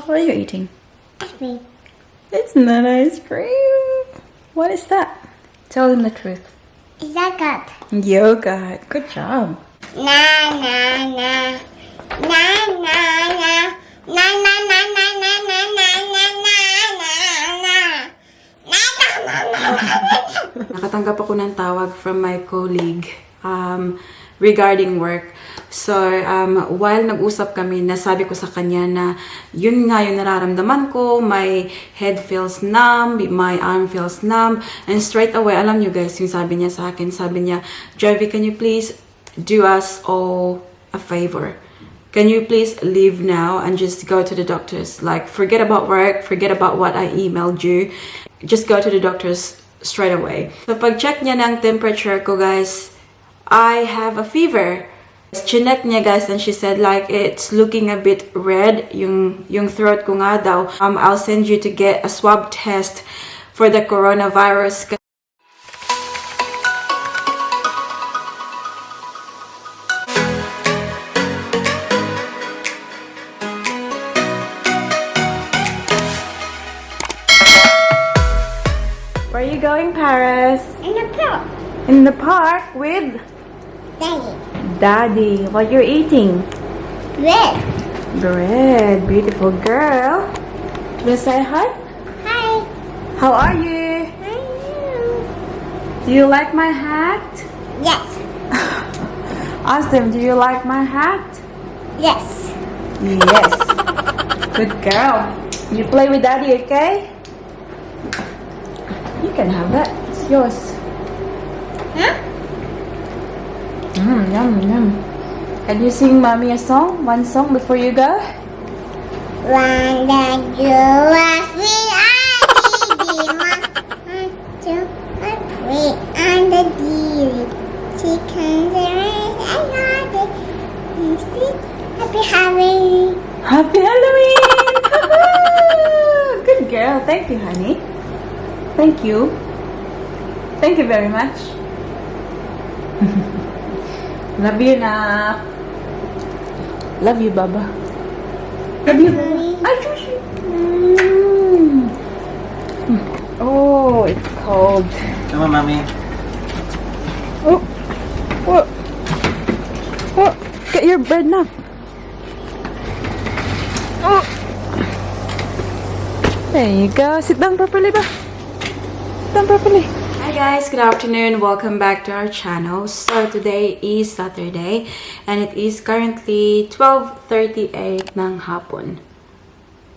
What are you eating? Ice cream. It's not ice cream. What is that? Tell them the truth. Is that good? Yogurt. Good job. Na na na. Na na na. Na na na na na na na na na na. Nakatanggap ako ng tawag from my colleague regarding work. So, while nag-usap kami, nasabi ko sa kanya na yun nga yung nararamdaman ko. My head feels numb, my arm feels numb. And straight away, alam nyo guys, yung sabi niya sa akin, sabi niya, Jovey, can you please do us all a favor? Can you please leave now and just go to the doctors? Like, forget about work, forget about what I emailed you. Just go to the doctors straight away. So, pag-check niya ng temperature ko, guys, I have a fever. Chinek niya, guys, and she said, like, it's looking a bit red. Yung throat ko nga daw. I'll send you to get a swab test for the coronavirus. Where are you going, Paris? In the park. In the park with Daddy. Daddy. What you're eating? Red. Bread. Beautiful girl. Wanna say hi? Hi. How are you? Hi. Do you like my hat? Yes. Awesome. Do you like my hat? Yes. Yes. Good girl. You play with Daddy, okay? You can have that. It's yours. Huh? Yum, yum. Can you sing Mommy a song? One song before you go? One that you are free and the deal. Chickens and happy Halloween. Happy Halloween! Woohoo! Good girl. Thank you, honey. Thank you. Thank you very much. Love you, Nak. Love you, Baba. Love you, Baba. Ay, Joshi. Oh, it's cold. Come on, Mommy. Oh, oh, oh, get your bread now. Oh, there you go. Sit down properly, ba? Sit down properly. Hi guys, good afternoon. Welcome back to our channel. So today is Saturday and it is currently 12:38 ng hapon.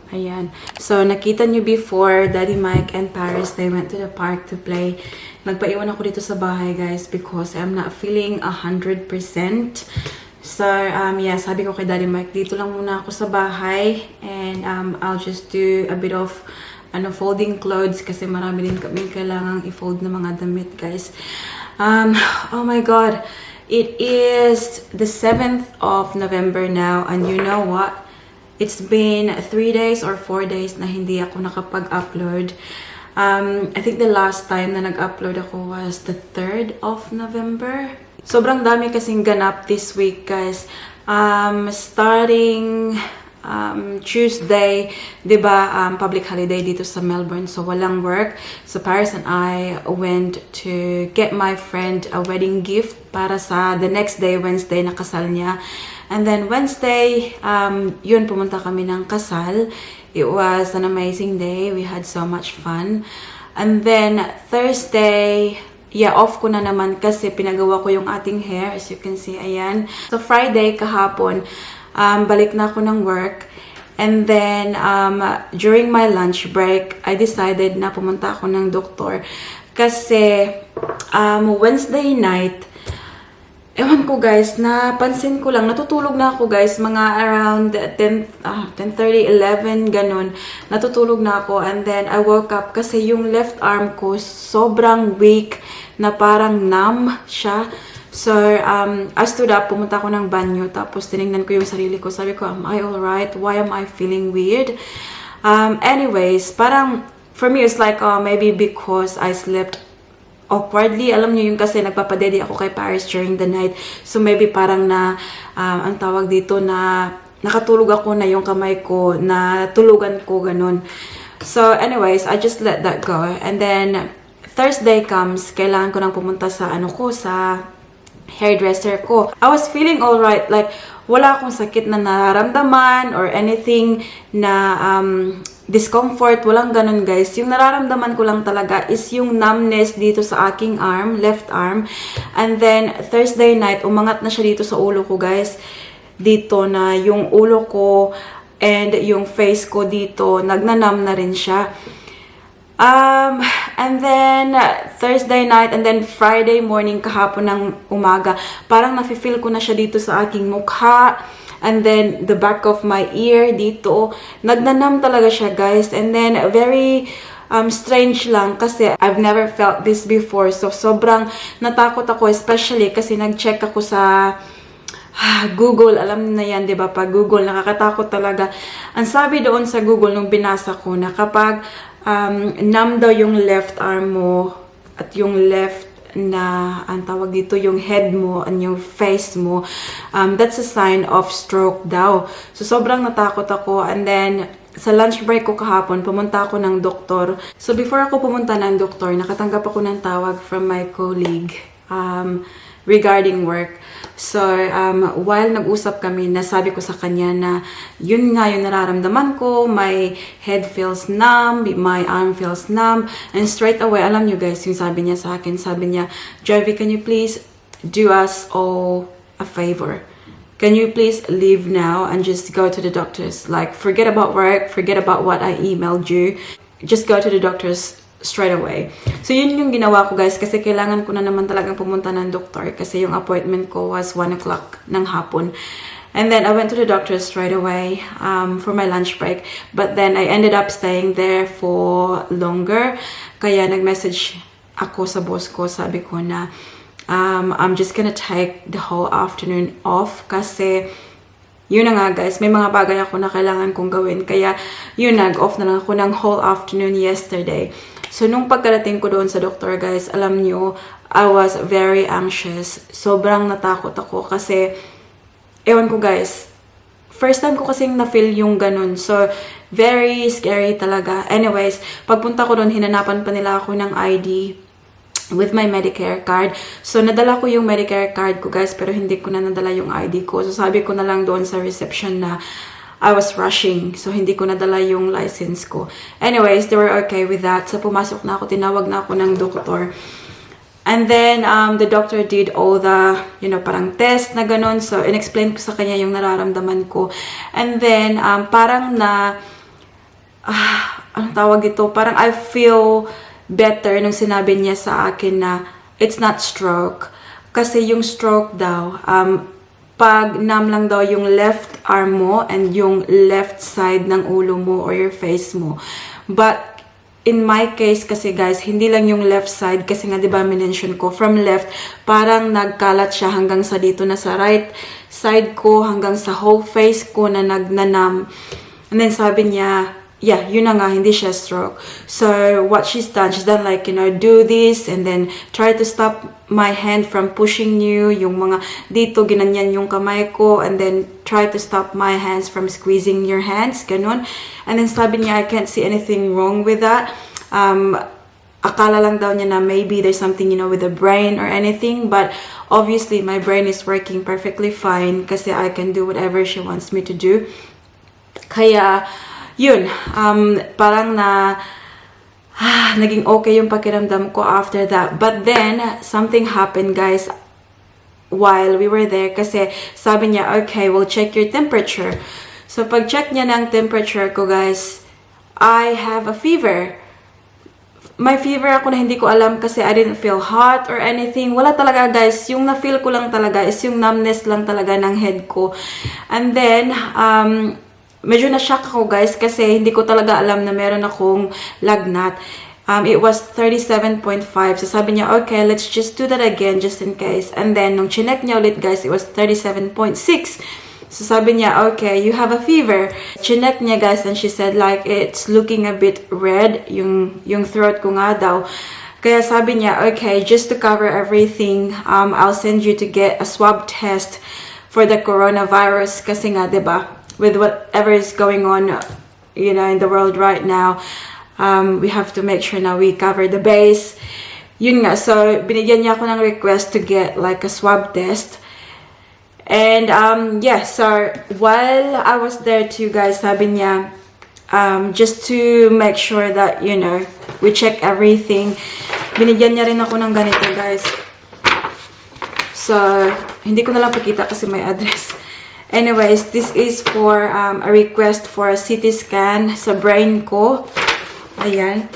Ayan. So, nakita nyo before, Daddy Mike and Paris, they went to the park to play. Nagpaiwan ako dito sa bahay, guys, because I'm not feeling 100%. So, yeah, sabi ko kay Daddy Mike, dito lang muna ako sa bahay. And, I'll just do a bit of, folding clothes kasi marami din kami kailangang i-fold na mga damit, guys. Oh my God. It is the 7th of November now, and you know what? It's been 3 days or 4 days na hindi ako nakapag-upload. I think the last time na nag-upload ako was the 3rd of November. Sobrang dami kasing ganap this week, guys. Starting Tuesday, diba, public holiday dito sa Melbourne, so walang work. So Paris and I went to get my friend a wedding gift para sa the next day, Wednesday, na kasal niya. And then Wednesday, yun, pumunta kami ng kasal. It was an amazing day. We had so much fun. And then Thursday, yeah, off ko na naman kasi pinagawa ko yung ating hair. As you can see, ayan. So Friday, kahapon, balik na ako ng work. And then, during my lunch break, I decided na pumunta ako ng doktor. Kasi, Wednesday night, ewan ko guys, napansin ko lang, natutulog na ako guys, mga around 10:30, 11, ganun. Natutulog na ako and then I woke up kasi yung left arm ko sobrang weak na parang numb siya. So, I stood up, pumunta ako ng banyo, tapos tinignan ko yung sarili ko. Sabi ko, am I alright? Why am I feeling weird? Anyways, parang, for me, it's like, maybe because I slept awkwardly. Alam niyo yung kasi nagpapadede ako kay Paris during the night. So, maybe parang na, ang tawag dito na nakatulog ako na yung kamay ko, na tulugan ko, ganun. So, anyways, I just let that go. And then, Thursday comes, kailangan ko nang pumunta sa, sa hairdresser ko. I was feeling alright, like, wala akong sakit na nararamdaman or anything na discomfort, walang ganun guys. Yung nararamdaman ko lang talaga is yung numbness dito sa aking arm, left arm. And then, Thursday night, umangat na siya dito sa ulo ko guys. Dito na yung ulo ko and yung face ko dito, nagnanam na rin siya. And then, Thursday night, and then Friday morning, kahapon ng umaga, parang nafe-feel ko na siya dito sa aking mukha. And then, the back of my ear, dito, nagnanam talaga siya, guys. And then, very strange lang kasi I've never felt this before. So, sobrang natakot ako, especially kasi nag-check ako sa Google, alam na yan, di ba? Pag Google, nakakatakot talaga. Ang sabi doon sa Google, nung binasa ko, na kapag numb daw yung left arm mo at yung left na, ang tawag dito, yung head mo and yung face mo, that's a sign of stroke daw. So, sobrang natakot ako. And then, sa lunch break ko kahapon, pumunta ako ng doktor. So, before ako pumunta ng doktor, nakatanggap ako ng tawag from my colleague regarding work. So, while nag-usap kami, nasabi ko sa kanya na yun nga yung nararamdaman ko, my head feels numb, my arm feels numb, and straight away, alam nyo guys, yung sabi niya sa akin, sabi niya, Jovey, can you please do us all a favor? Can you please leave now and just go to the doctors? Like, forget about work, forget about what I emailed you, just go to the doctors straight away. So, yun yung ginawa ko guys kasi kailangan ko na naman talagang pumunta ng doktor kasi yung appointment ko was 1 o'clock ng hapon. And then, I went to the doctor straight away for my lunch break. But then, I ended up staying there for longer. Kaya, nag-message ako sa boss ko. Sabi ko na, I'm just gonna take the whole afternoon off kasi yun na nga guys, may mga bagay ako na kailangan kong gawin. Kaya, yun, nag-off na lang ako ng whole afternoon yesterday. So, nung pagkarating ko doon sa doktor, guys, alam nyo, I was very anxious. Sobrang natakot ako kasi, ewan ko guys, first time ko kasing na-feel yung ganun. So, very scary talaga. Anyways, pagpunta ko doon, hinanapan pa nila ako ng ID with my Medicare card. So, nadala ko yung Medicare card ko, guys, pero hindi ko na nadala yung ID ko. So, sabi ko na lang doon sa reception na I was rushing. So, hindi ko nadala yung license ko. Anyways, they were okay with that. So, pumasok na ako. Tinawag na ako ng doktor. And then, the doctor did all the, parang test na ganun. So, in-explain ko sa kanya yung nararamdaman ko. And then, parang na, anong tawag ito? Parang I feel better nung sinabi niya sa akin na it's not stroke. Kasi yung stroke daw, pag numb lang daw yung left arm mo and yung left side ng ulo mo or your face mo. But in my case kasi guys, hindi lang yung left side kasi nga 'di ba mention ko from left, parang nagkalat siya hanggang sa dito na sa right side ko, hanggang sa whole face ko na nagnanam. And then sabi niya, yeah, yun na nga, hindi siya stroke. So, what she's done like, do this and then try to stop my hand from pushing you. Yung mga dito, ginanyan yung kamay ko and then try to stop my hands from squeezing your hands, ganun. And then sabi niya, I can't see anything wrong with that. Akala lang daw niya na maybe there's something, with the brain or anything. But obviously, my brain is working perfectly fine kasi I can do whatever she wants me to do. Kaya, yun, parang naging okay yung pakiramdam ko after that. But then, something happened, guys, while we were there. Kasi sabi niya, okay, we'll check your temperature. So, pag-check niya ng temperature ko, guys, I have a fever. May fever ako na hindi ko alam kasi I didn't feel hot or anything. Wala talaga, guys. Yung na-feel ko lang talaga is yung numbness lang talaga ng head ko. And then, medyo na-shock ako guys kasi hindi ko talaga alam na meron akong lagnat. It was 37.5. So sabi niya, okay, let's just do that again just in case. And then, nung chinek niya ulit guys, it was 37.6. So sabi niya, okay, you have a fever. Chinek niya guys and she said like, it's looking a bit red. Yung throat ko nga daw. Kaya sabi niya, okay, just to cover everything, I'll send you to get a swab test for the coronavirus. Kasi nga, diba? with whatever is going on, you know, in the world right now, we have to make sure na we cover the base. Yun nga, so binigyan niya ako ng request to get like a swab test. And yeah, so while I was there too, guys, sabi niya, just to make sure that, you know, we check everything, binigyan niya rin ako ng ganito, guys. So hindi ko na lang pakita kasi may address. Anyways, this is for a request for a CT scan sa brain ko. Ayan.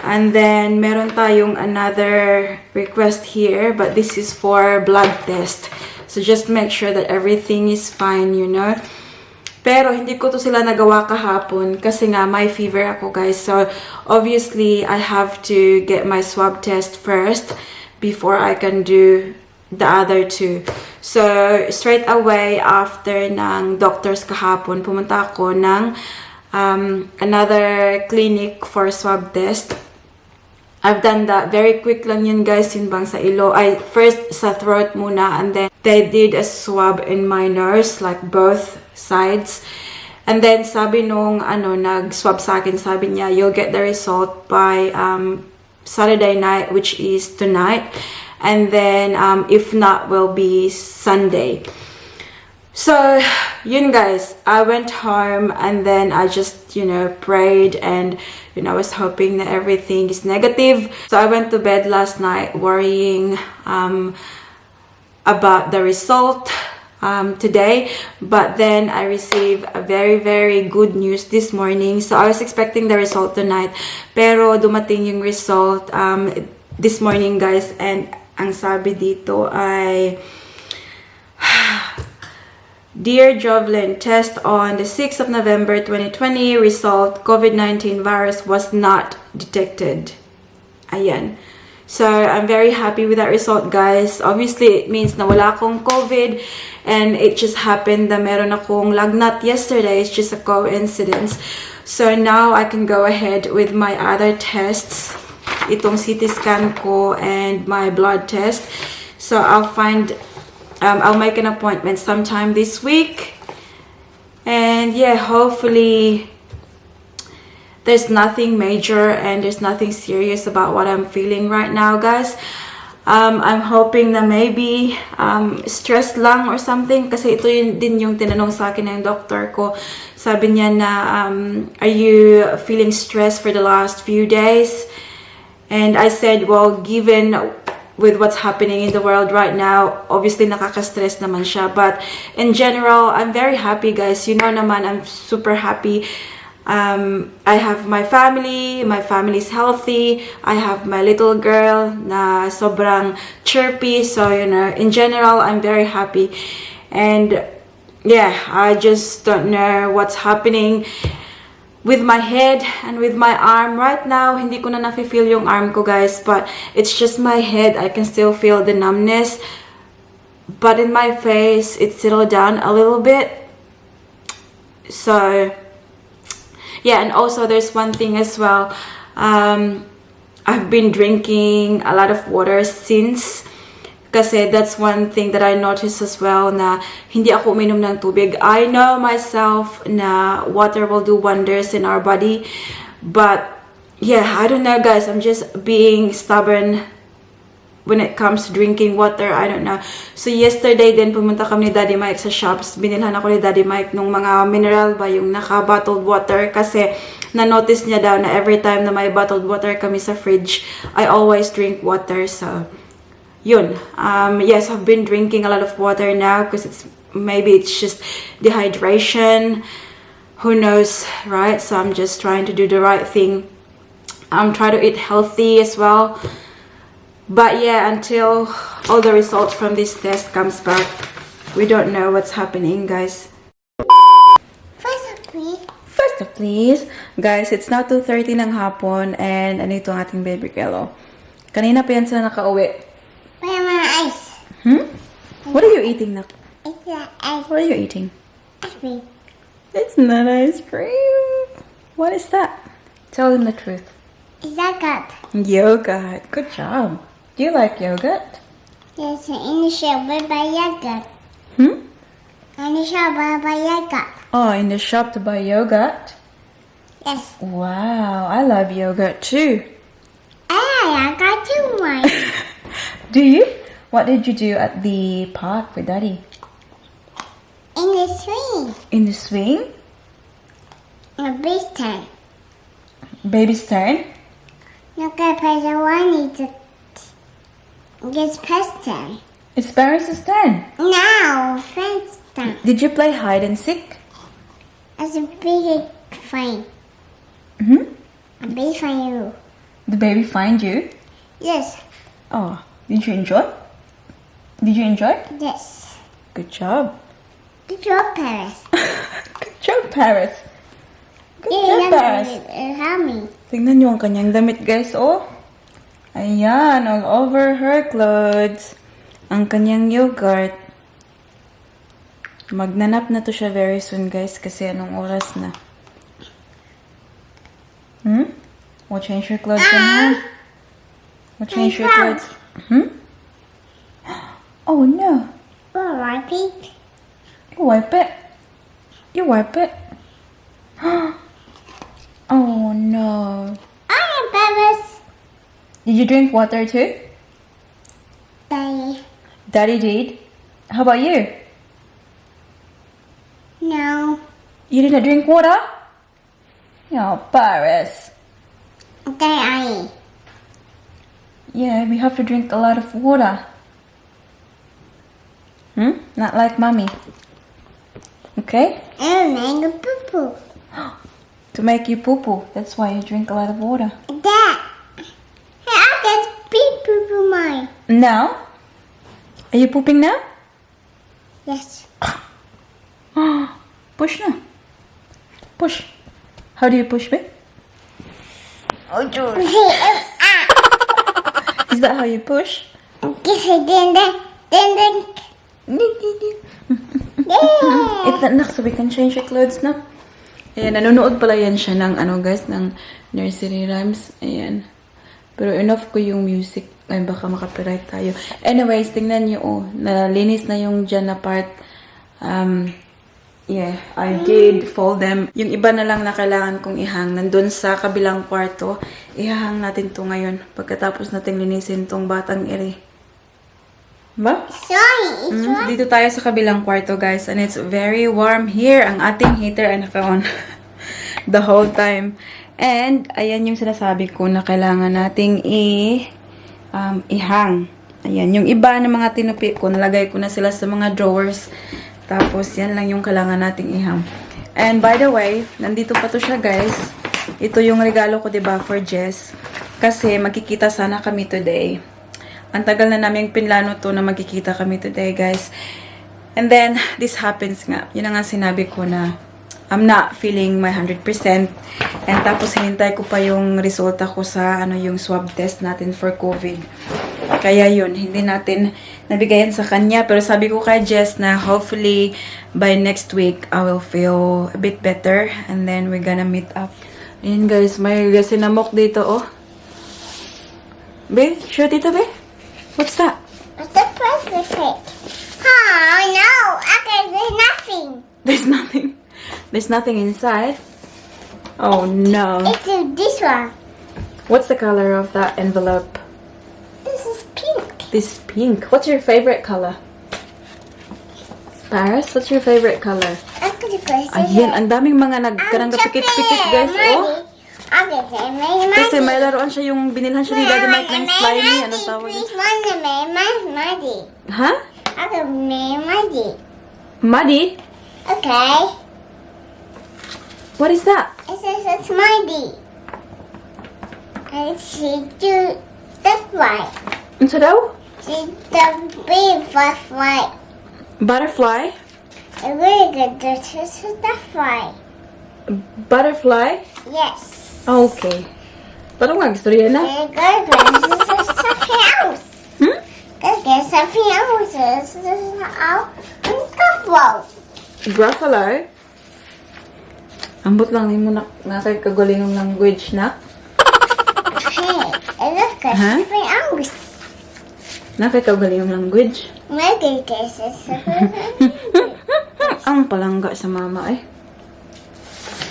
And then, meron tayong another request here, but this is for blood test. So, just make sure that everything is fine, you know. Pero, hindi ko to sila nagawa kahapon kasi nga, may fever ako, guys. So, obviously, I have to get my swab test first before I can do the other two. So, straight away after ng doctors kahapon, pumunta ako ng another clinic for swab test. I've done that. Very quick lang yun, guys. Yun bang sa ilo. I first sa throat muna, and then they did a swab in my nose, like both sides. And then sabi nung nag-swab sa akin, sabi niya, you'll get the result by Saturday night, which is tonight. And then if not, will be Sunday. So, yun guys, I went home and then I just, you know, prayed and, you know, I was hoping that everything is negative. So I went to bed last night worrying about the result today. But then I received a very, very good news this morning. So I was expecting the result tonight. Pero dumating yung result this morning, guys. And ang sabi dito ay... Dear Jovelyn, test on the 6th of November 2020, result COVID19 virus was not detected. Ayan. So, I'm very happy with that result, guys. Obviously, it means na wala akong COVID and it just happened na meron akong lagnat yesterday. It's just a coincidence. So, now I can go ahead with my other tests. Itong CT scan ko and my blood test. So, I'll make an appointment sometime this week. And yeah, hopefully there's nothing major and there's nothing serious about what I'm feeling right now, guys. I'm hoping na maybe stress lang or something. Kasi ito din yung tinanong sa akin ng doctor ko. Sabi niya na, are you feeling stressed for the last few days? And I said, well, given with what's happening in the world right now, obviously nakaka-stress naman siya. But in general, I'm very happy, guys. You know naman, I'm super happy. I have my family's healthy. I have my little girl na sobrang chirpy. So, you know, in general, I'm very happy. And yeah, I just don't know what's happening with my head and with my arm. Right now, hindi ko na nafe-feel yung arm ko, guys. But it's just my head. I can still feel the numbness. But in my face, it settled down a little bit. So, yeah. And also, there's one thing as well. I've been drinking a lot of water since. Kasi that's one thing that I noticed as well na hindi ako uminom ng tubig. I know myself na water will do wonders in our body. But yeah, I don't know, guys. I'm just being stubborn when it comes to drinking water. I don't know. So yesterday din pumunta kami ni Daddy Mike sa shops. Binilhan ako ni Daddy Mike nung mga mineral ba, yung naka-bottled water. Kasi na-notice niya daw na every time na may bottled water kami sa fridge, I always drink water. So yun. Yes, I've been drinking a lot of water now because maybe it's just dehydration. Who knows, right? So I'm just trying to do the right thing. I'm trying to eat healthy as well. But yeah, until all the results from this test comes back, we don't know what's happening, guys. First, please. Guys, it's now 2:30 ng hapon and andito ang ating baby girl. Kanina pa yan sila nakauwi. Where are my ice? What are you eating now? It's not ice. What are you eating? Ice cream. It's not ice cream. What is that? Tell them the truth. It's yogurt. Yogurt. Good job. Do you like yogurt? There's an initial by yogurt. Hmm? Initial by yogurt. Oh, in the shop to buy yogurt? Yes. Wow, I love yogurt too. I got you one. Do you? What did you do at the park with Daddy? In the swing. In the swing? A big time. Baby's turn? Look at the one is this person. It's Paris' turn. Now, first time. Did you play hide and seek? It's a big fine. A big for you. The baby find you? Yes. Oh, did you enjoy? Did you enjoy? Yes. Good job. Good job, Paris. Good job, Paris. Good job, Paris. Help me. Tingnan niyo ang kanyang damit, guys, oh. Ayan, all over her clothes. Ang kanyang yogurt. Magnanap na to siya very soon, guys, kasi anong oras na. We'll change your clothes in here. We'll change your clothes. Oh, no. Oh, my feet. You wipe it. You wipe it. Oh, no. I'm Paris. Did you drink water too? Daddy. Daddy did. How about you? No. You didn't drink water? Oh, Paris. Daddy. Yeah, we have to drink a lot of water. Not like mommy. Okay? Mango poo poo. To make you poo-poo. That's why you drink a lot of water. Dad. Hey, I got big poo poo mine. Now? Are you pooping now? Yes. Push na. Push. How do you push, babe? Oh, George. Is that how you push? Ito na, so we can change your clothes na. Ayan, nanonood pala yan siya ng, guys, ng nursery rhymes. Ayan. Pero enough ko yung music. Ay, baka makapiright tayo. Anyways, tingnan nyo, oh. Nalinis na yung dyan na part. Yeah, I did fold them. Yung iba na lang na kailangan kong ihang nandun sa kabilang kwarto. Ihahang natin to ngayon. Pagkatapos natin linisin tong batang iri. Ba? Sorry, it's right. Dito tayo sa kabilang kwarto, guys. And it's very warm here. Ang ating heater ay naka-on the whole time. And, ayan yung sinasabi ko na kailangan nating ihang. Ayan, yung iba ng mga tinupi ko, nalagay ko na sila sa mga drawers. Tapos, yan lang yung kailangan nating ihang. And, by the way, nandito pa to siya, guys. Ito yung regalo ko, diba, for Jess. Kasi, magkikita sana kami today. Ang tagal na namin pinlano to na magkikita kami today, guys. And then, this happens nga. Yun na nga sinabi ko na I'm not feeling my 100%. And tapos, hinintay ko pa yung resulta ko sa yung swab test natin for COVID. Kaya yun, hindi natin nabigayan sa kanya. Pero sabi ko kay Jess na hopefully by next week, I will feel a bit better. And then, we're gonna meet up. Ayan, guys. May sinamok dito, oh. Be, sure dito, be? What's that? What's the price of it? Oh, no. Okay, there's nothing. There's nothing. There's nothing inside. Oh, no. It's this one. What's the color of that envelope? This is pink. This is pink. What's your favorite color? Paris, what's your favorite color? Look at the price of Ayan, it. ang daming mga nagkarang pikit-pikit, guys. Oh. Kasi may laruan siya yung binilhan siya ni Daddy Mike ng slimy. Anong tawag yun? Ha? Okay, Muddy. Muddy? Okay. What is that? It's Muddy. And she do that right. Ano sa daw? She the big first right. Butterfly? It's really good. This is that right. Butterfly? Yes. Okay. Parang mag-istorya na. Good, this is something else. There's something else. This is out. Gruffalo? Ambot lang ni mo na nasa kagaling ng language na. Hey, look at Huh? something else. Nasa kagaling ng language. Maybe this is Ang palangga sa mama eh.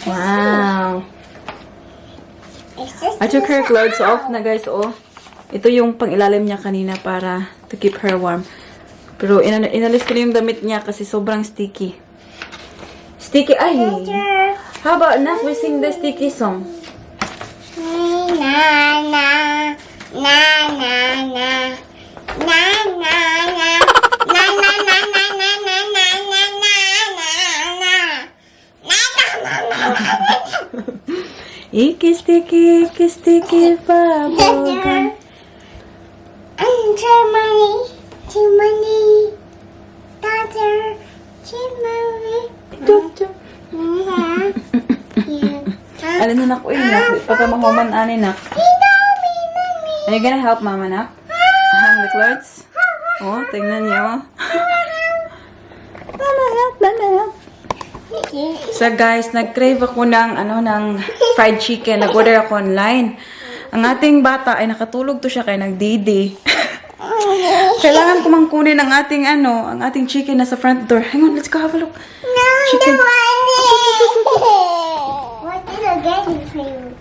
Wow. It's just I took her clothes off na guys, oh. Ito yung pang-ilalim niya kanina para to keep her warm. Pero inalis ko na yung damit niya kasi sobrang sticky. Sticky, ay! How about now we sing the sticky song? Na na na na na na na na na na na na na na na na Iki sticky bubblegum. Chimney, chimney, daughter, chimney. Alin na nak, uy nak, pagka mahuman ani nak. Are you gonna help mama nak? Hang the clothes? Oh, tingnan niyo. Mama help. So guys, nag-crave ako ng fried chicken. Nag-order ako online. Ang ating bata ay nakatulog to siya kaya nagdidi. Kailangan ko mangkunin ang ating chicken nasa front door. Hang on, let's go have a look. Chicken. What did I get it for you?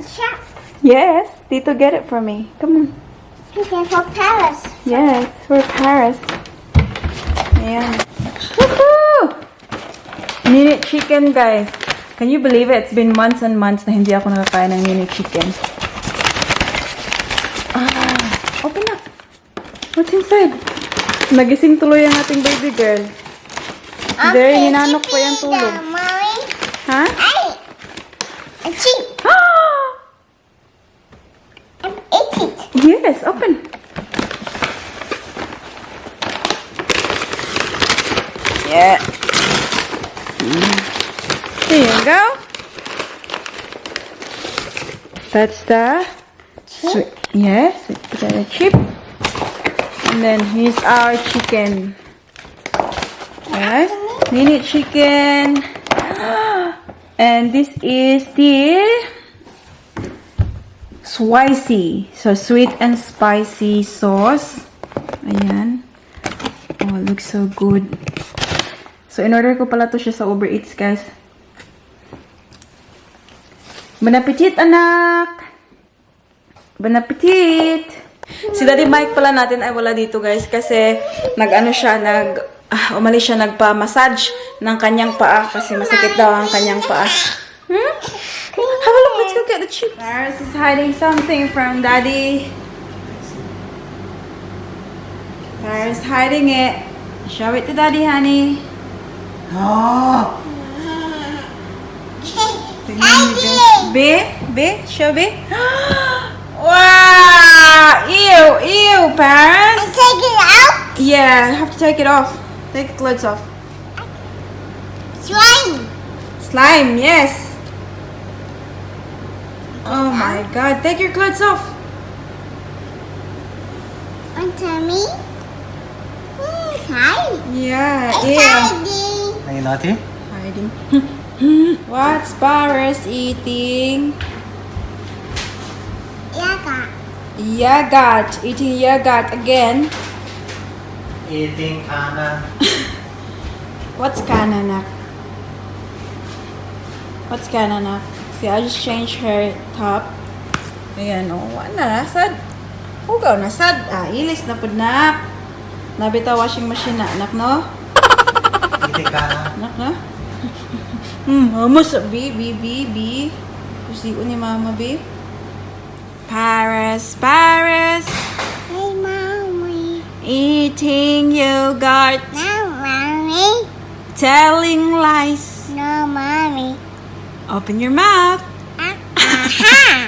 Shop. Yes, Tito get it for me. Come on. Chicken for Paris. Yes, we're Paris. Ayan. Woohoo! Minute chicken, guys. Can you believe it? It's been months and months na hindi ako nakakain ng minute chicken. Open up. What's inside? Nagising tuloy ang ating baby girl. There, hinanok pa yung tulog. Mommy. Ha? Ay! A cheap. Eat it. Yes, open. Yeah. There you go. That's the sweet. Yes, potato chip. And then here's our chicken. Yes, mini chicken. And this is the spicy. So sweet and spicy sauce. Ayan. Oh, it looks so good. So in-order ko pala to siya sa Uber Eats, guys. Bon appetit, anak! Bon appetit! Si Daddy Mike pala natin ay wala dito, guys, kasi umalis siya nagpa-massage ng kanyang paa kasi masakit daw ang kanyang paa. Have a look, let's go get the chips. Paris is hiding something from Daddy. Paris hiding it. Show it to Daddy, honey. B, show B. Wow! Ew, Paris. Take it out. Yeah, I have to take it off. Take the clothes off. Slime, yes. Oh my God, take your clothes off. On tummy. Hi. Yeah, It's ew. hiding. Are you naughty? Hiding. What's Paris eating? Yaga. Yogurt. Eating yogurt again. Eating Kana. What's kananak? What's kananak? See, I just changed her top. Ayan, oh. Wala. Sad. Hugaw na sad. Ilis na po na. Nabita washing machine na. Anak, no? Eating Kana. Anak, no? Mama sa B. Kusiun ni Mama, B. Paris. Hey, mommy. Eating yogurt. No, mommy. Telling lies. No, mommy. Open your mouth. Aha.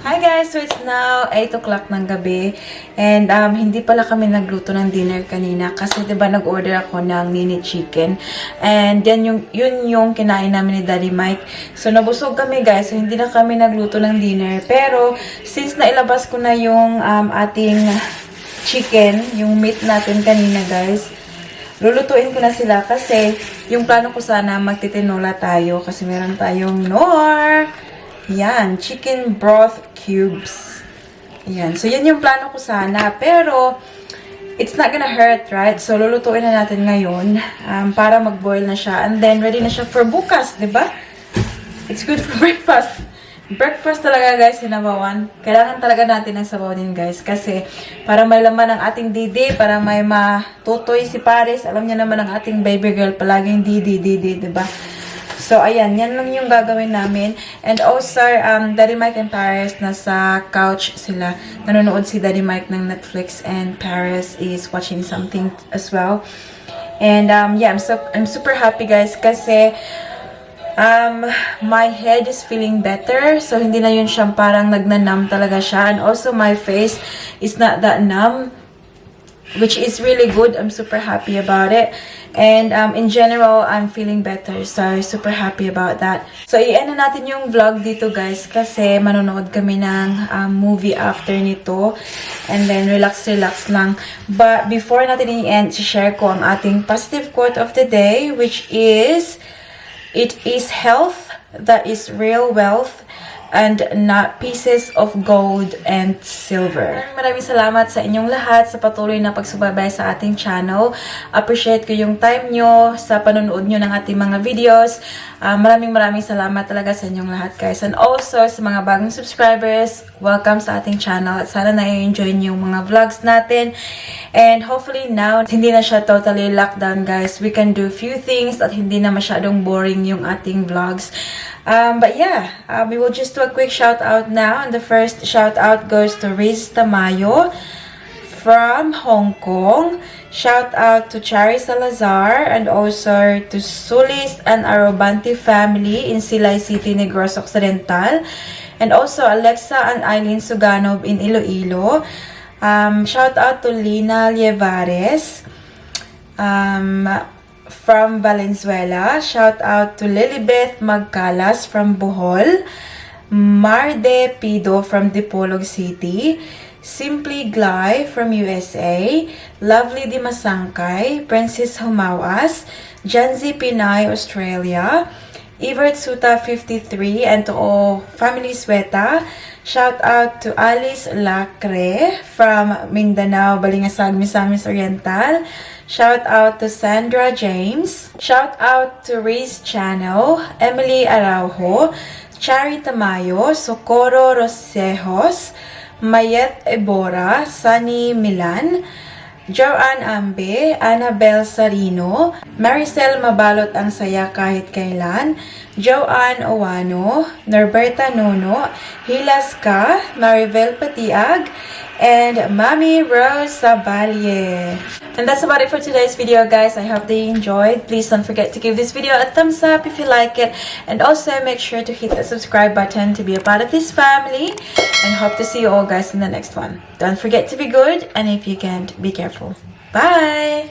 Hi guys! So it's now 8 o'clock ng gabi. And hindi pala kami nagluto ng dinner kanina. Kasi diba nag-order ako ng mini chicken. And yun yung kinain namin ni Daddy Mike. So nabusog kami guys. So hindi na kami nagluto ng dinner. Pero since nailabas ko na yung ating chicken, yung meat natin kanina guys, lulutuin ko na sila. Kasi yung plano ko sana magtitinola tayo. Kasi meron tayong Nor. Yan, chicken broth cubes. Yan. So, yan yung plano ko sana. Pero, it's not gonna hurt, right? So, lulutuin na natin ngayon para mag-boil na siya. And then, ready na siya for bukas, di ba? It's good for breakfast. Breakfast talaga, guys, sinabawan. Kailangan talaga natin ng sabaw din, guys. Kasi, para may laman ang ating didi, para may matutoy si Paris. Alam niya naman ang ating baby girl, palaging didi, di ba? So, ayan. Yan lang yung gagawin namin. And also, Daddy Mike and Paris, nasa couch sila. Nanonood si Daddy Mike ng Netflix and Paris is watching something as well. And, yeah, I'm super happy, guys, kasi my head is feeling better. So, hindi na yun siyang parang nagnanumb talaga siya. And also, my face is not that numb, which is really good. I'm super happy about it. And in general, I'm feeling better. So, super happy about that. So, i-end na natin yung vlog dito, guys. Kasi manonood kami ng movie after nito. And then, relax lang. But before natin i-end, share ko ang ating positive quote of the day, which is, "It is health that is real wealth, and not pieces of gold and silver." Maraming salamat sa inyong lahat sa patuloy na pagsubaybay sa ating channel. Appreciate ko yung time nyo sa panonood nyo ng ating mga videos. Maraming salamat talaga sa inyong lahat, guys. And also, sa mga bagong subscribers, welcome sa ating channel. At sana na-enjoy nyo yung mga vlogs natin. And hopefully now, hindi na siya totally lockdown, guys. We can do few things at hindi na masyadong boring yung ating vlogs. But yeah, we will just do a quick shout out now. And the first shout out goes to Riz Tamayo from Hong Kong. Shout out to Chari Salazar and also to Sulis and Arobanti family in Silay City, Negros Occidental. And also Alexa and Eileen Suganov in Iloilo. Shout out to Lina Lievares from Valenzuela. Shout out to Lilibeth Magcalas from Bohol. Marde Pido from Dipolog City. Simply Glay from USA. Lovely Dimasangkay. Princess Humawas. Janzi Pinay, Australia. Evert Suta 53 and to all family Sweta. Shout out to Alice Lacre from Mindanao, Balingasag, Misamis Oriental. Shout out to Sandra James. Shout out to Riz Channel, Emily Araujo, Chari Tamayo, Socorro Rosejos, Mayet Ebora, Sunny Milan, Joanne Ambe, Annabel Sarino, Maricel Mabalot ang saya kahit kailan, Joanne Owano, Norberta Nono, Hilas Ka, Maribel Patiag, and Mami Rose Sabalye. And that's about it for today's video, guys. I hope that you enjoyed. Please don't forget to give this video a thumbs up if you like it. And also make sure to hit the subscribe button to be a part of this family. And hope to see you all, guys, in the next one. Don't forget to be good. And if you can't, be careful. Bye!